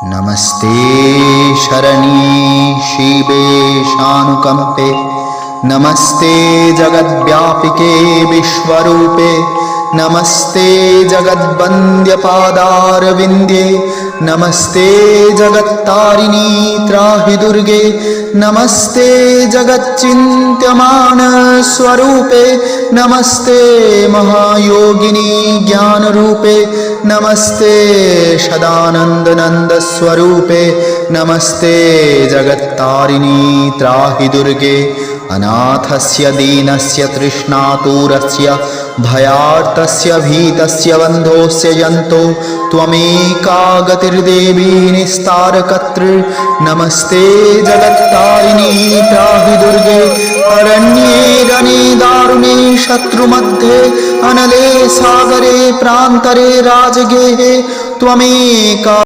नमस्ते शरण्ये शिवे शानुकंपे, नमस्ते जगद्व्यापिके विश्वरूपे, नमस्ते जगद्वन्द्यपादारविन्द्ये, नमस्ते जगत्तारिणी त्राहि दुर्गे, नमस्ते जगच्चिन्त्यमान स्वरूपे, नमस्ते महायोगिनी ज्ञानरूपे, नमस्ते सदानंदनंद स्वरूपे, नमस्ते जगत्तारिणी त्राहि दुर्गे, अनाथस्य दीनस्य तृष्णातुरस्य भयार्तस्य भीतस्य बन्धोस्य जन्तो त्वमेका गतिर्देवी निस्तारकर्तृ, नमस्ते जगत्तारिणी त्राहि दुर्गे, अरण्ये रणे दारुणे शत्रुमध्ये, अनले सागरे प्रान्तरे राजगेहे त्वमेका